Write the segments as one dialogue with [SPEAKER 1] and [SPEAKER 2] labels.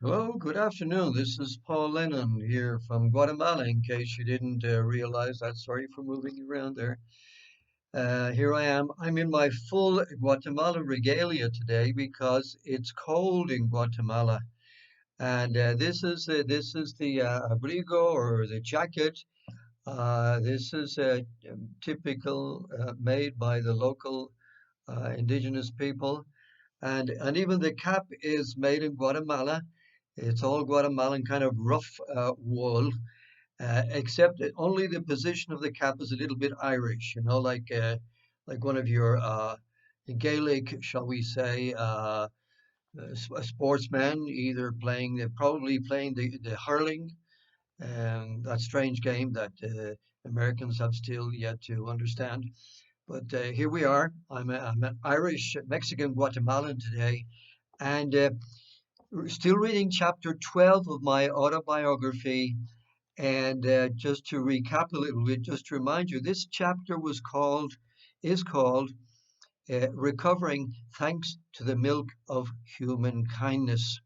[SPEAKER 1] Hello, good afternoon. This is Paul Lennon here from Guatemala, in case you didn't realize that. Sorry for moving you around there. Here I am. I'm in my full Guatemala regalia today because it's cold in Guatemala. And this is the abrigo or the jacket. This is typical made by the local indigenous people. And even the cap is made in Guatemala. It's all Guatemalan kind of rough wool, except that only the position of the cap is a little bit Irish, like one of your Gaelic, shall we say, a sportsman, either probably playing the hurling, that strange game that Americans have still yet to understand. But here we are. I'm an Irish Mexican Guatemalan today, and still reading chapter 12 of my autobiography. And just to recap a little bit, just to remind you, this chapter is called Recovering Thanks to the Milk of Human Kindness.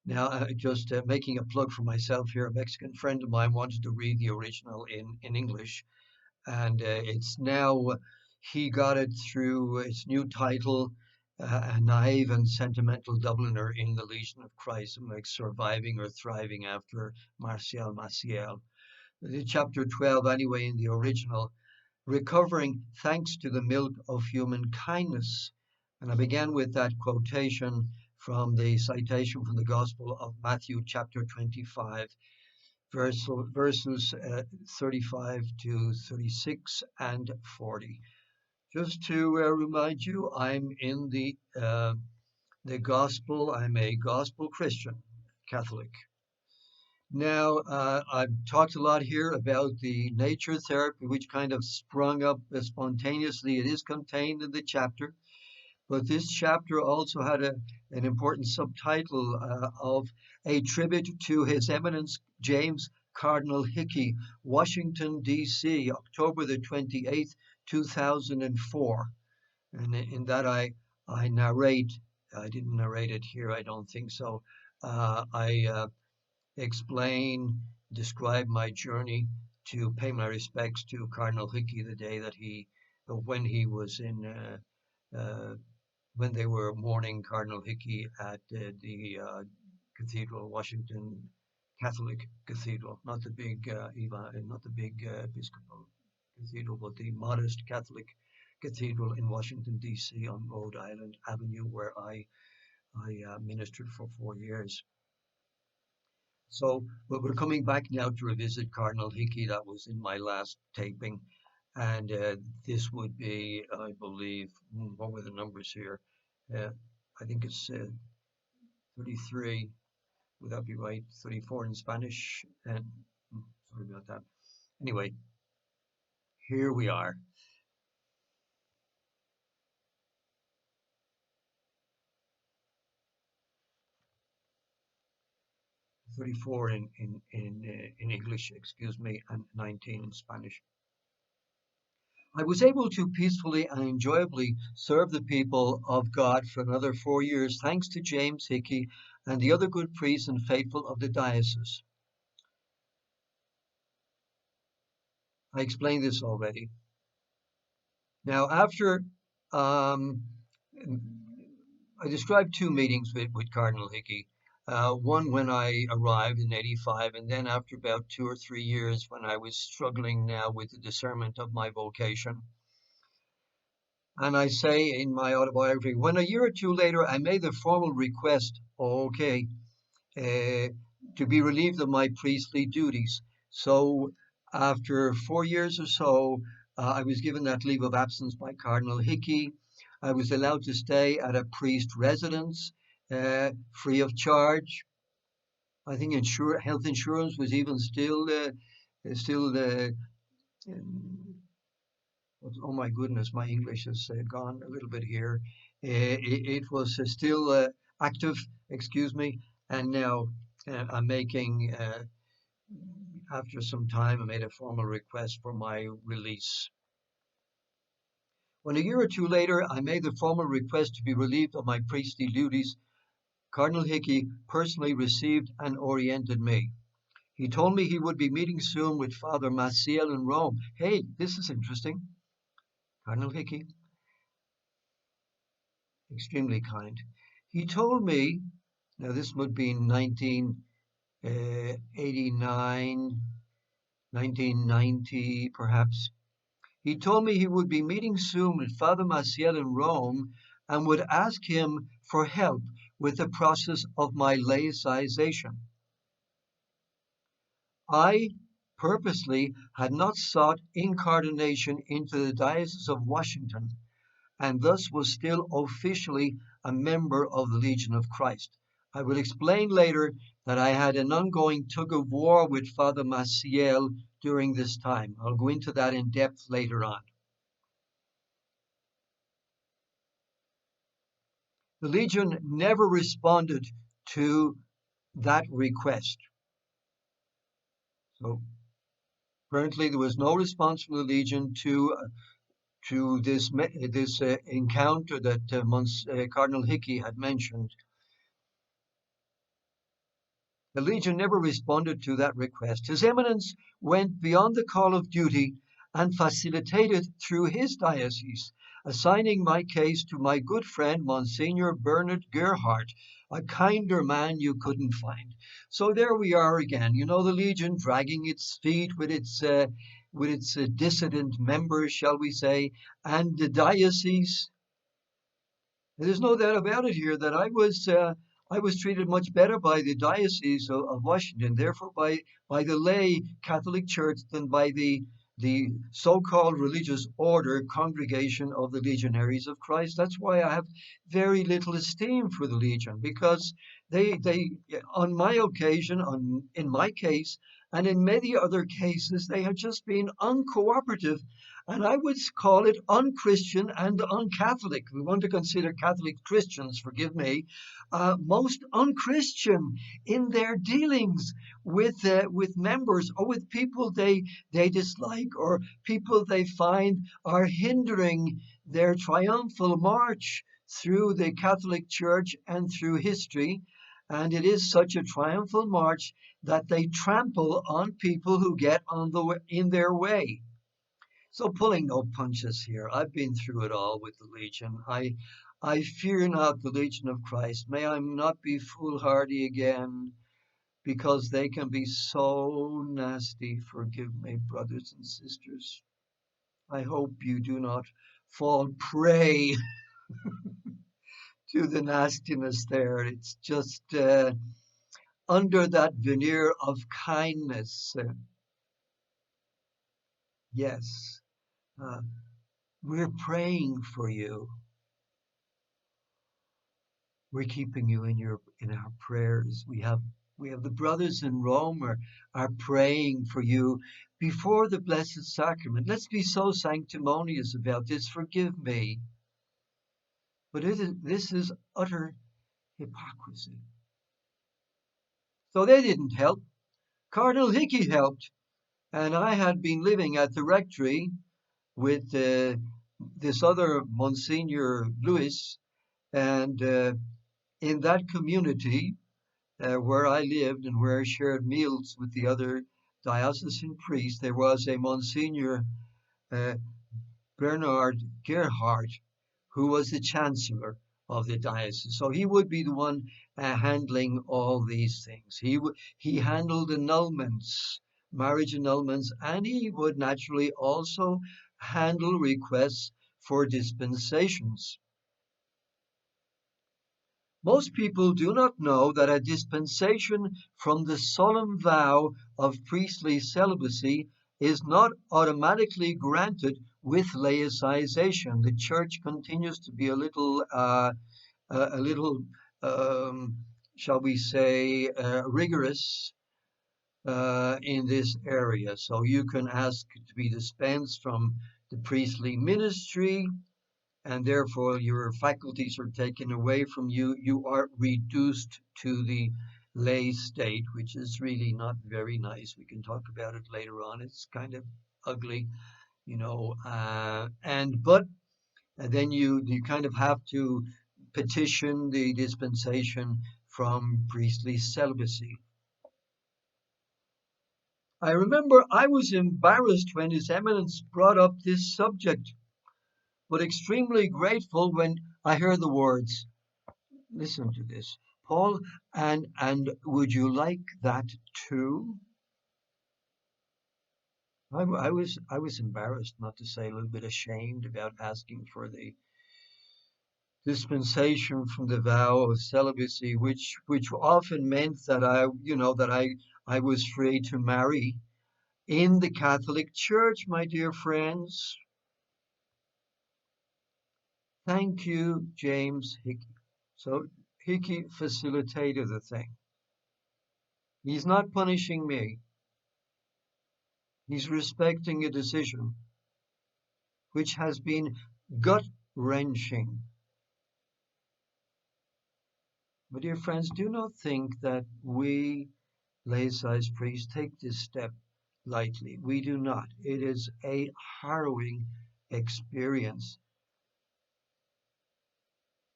[SPEAKER 1] Now, just making a plug for myself here, a Mexican friend of mine wanted to read the original in English, and he got it through its new title, A Naive and Sentimental Dubliner in the Legion of Christ, like surviving or thriving after Maciel. Chapter 12, anyway, in the original, recovering thanks to the milk of human kindness. And I began with that quotation from the citation from the Gospel of Matthew, chapter 25, verses 35 to 36 and 40. Just to remind you, I'm in the gospel. I'm a gospel Christian, Catholic. Now, I've talked a lot here about the nature therapy, which kind of sprung up spontaneously. It is contained in the chapter, but this chapter also had an important subtitle of A Tribute to His Eminence James Cardinal Hickey, Washington, D.C., October the 28th, 2004. And in that I narrate, I didn't narrate it here, I don't think so. I explain, describe my journey to pay my respects to Cardinal Hickey the day that when he was when they were mourning Cardinal Hickey at the Cathedral, Washington Catholic Cathedral, not the big not the big Episcopal Cathedral, but the modest Catholic Cathedral in Washington D.C. on Rhode Island Avenue, where I ministered for 4 years. So, but we're coming back now to revisit Cardinal Hickey. That was in my last taping, and this would be, I believe, what were the numbers here? Uh, I think it's 33. Would that be right? 34 in Spanish, and sorry about that. Anyway, here we are. 34 in English, excuse me, and 19 in Spanish. I was able to peacefully and enjoyably serve the people of God for another 4 years, thanks to James Hickey and the other good priests and faithful of the diocese. I explained this already. Now, after um, I described two meetings with Cardinal Hickey. One when I arrived in '85, and then after about 2 or 3 years when I was struggling now with the discernment of my vocation. And I say in my autobiography, when a year or two later I made the formal request, okay, to be relieved of my priestly duties. So after 4 years or so, I was given that leave of absence by Cardinal Hickey. I was allowed to stay at a priest residence, free of charge. I think health insurance was even still oh my goodness, my English has gone a little bit here. It was still active, excuse me, and now I'm making, after some time, I made a formal request for my release. When a year or two later I made the formal request to be relieved of my priestly duties, Cardinal Hickey personally received and oriented me. He told me he would be meeting soon with Father Maciel in Rome. Hey, this is interesting. Cardinal Hickey, extremely kind. He told me, now this would be 1989, 1990 perhaps. He told me he would be meeting soon with Father Maciel in Rome and would ask him for help with the process of my laicization. I purposely had not sought incardination into the Diocese of Washington, and thus was still officially a member of the Legion of Christ. I will explain later that I had an ongoing tug of war with Father Maciel during this time. I'll go into that in depth later on. The Legion never responded to that request. So apparently there was no response from the Legion to this encounter that Cardinal Hickey had mentioned. The Legion never responded to that request. His Eminence went beyond the call of duty and facilitated through his diocese, assigning my case to my good friend Monsignor Bernard Gerhardt, a kinder man you couldn't find. So there we are again. You know, the Legion dragging its feet with its dissident members, shall we say, and the diocese. There's no doubt about it here that I was treated much better by the Diocese of Washington, therefore by the lay Catholic Church than by the so-called religious order congregation of the Legionaries of Christ. That's why I have very little esteem for the Legion, because they on my occasion, in my case, and in many other cases, they have just been uncooperative, and I would call it unchristian and uncatholic. We want to consider Catholic Christians, forgive me, most unchristian in their dealings with members or with people they dislike or people they find are hindering their triumphal march through the Catholic Church and through history. And it is such a triumphal march that they trample on people who get in their way. So pulling no punches here. I've been through it all with the Legion. I fear not the Legion of Christ. May I not be foolhardy again, because they can be so nasty. Forgive me, brothers and sisters. I hope you do not fall prey to the nastiness there. It's just under that veneer of kindness. Yes, uh, we're praying for you. We're keeping you in our prayers. We have the brothers in Rome are praying for you before the Blessed Sacrament. Let's be so sanctimonious about this. Forgive me. But this is utter hypocrisy. So they didn't help. Cardinal Hickey helped. And I had been living at the rectory with this other Monsignor Lewis. And in that community, where I lived and where I shared meals with the other diocesan priests, there was a Monsignor uh, Bernard Gerhardt, who was the chancellor of the diocese. So he would be the one handling all these things. He handled annulments, marriage annulments, and he would naturally also handle requests for dispensations. Most people do not know that a dispensation from the solemn vow of priestly celibacy is not automatically granted with laicization. The church continues to be a little, shall we say, rigorous in this area. So you can ask to be dispensed from the priestly ministry, and therefore your faculties are taken away from you. You are reduced to the lay state, which is really not very nice. We can talk about it later on. It's kind of ugly, you know. But then you kind of have to petition the dispensation from priestly celibacy. I remember I was embarrassed when His Eminence brought up this subject, but extremely grateful when I heard the words, listen to this, Paul, and would you like that too? I was embarrassed, not to say a little bit ashamed, about asking for the dispensation from the vow of celibacy, which often meant that I was free to marry in the Catholic Church, my dear friends. Thank you, James Hickey. So Hickey facilitated the thing. He's not punishing me. He's respecting a decision which has been gut-wrenching. My dear friends, do not think that we laicized priests take this step lightly. We do not. It is a harrowing experience.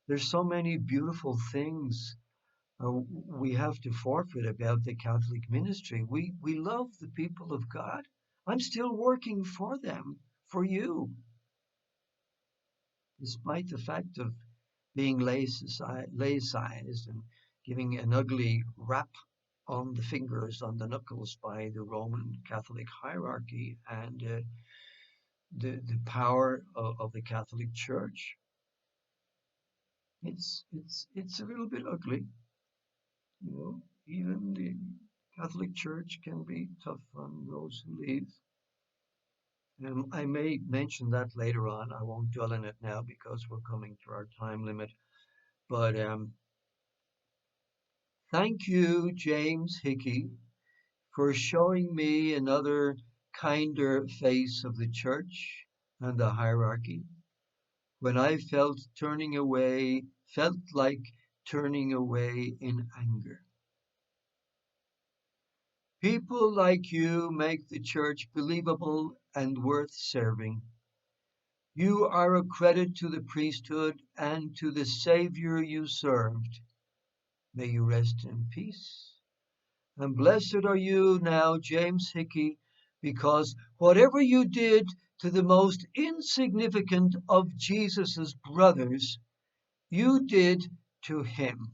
[SPEAKER 1] There's so many beautiful things we have to forfeit about the Catholic ministry. We love the people of God. I'm still working for them, for you, despite the fact of being laicized and giving an ugly rap on the fingers, on the knuckles by the Roman Catholic hierarchy and the power of the Catholic Church. It's a little bit ugly, you know. Even the Catholic Church can be tough on those who leave. I may mention that later on. I won't dwell on it now because we're coming to our time limit. But thank you, James Hickey, for showing me another kinder face of the church and the hierarchy when I felt like turning away in anger. People like you make the church believable and worth serving. You are a credit to the priesthood and to the Savior you served. May you rest in peace. And blessed are you now, James Hickey, because whatever you did to the most insignificant of Jesus' brothers, you did to him.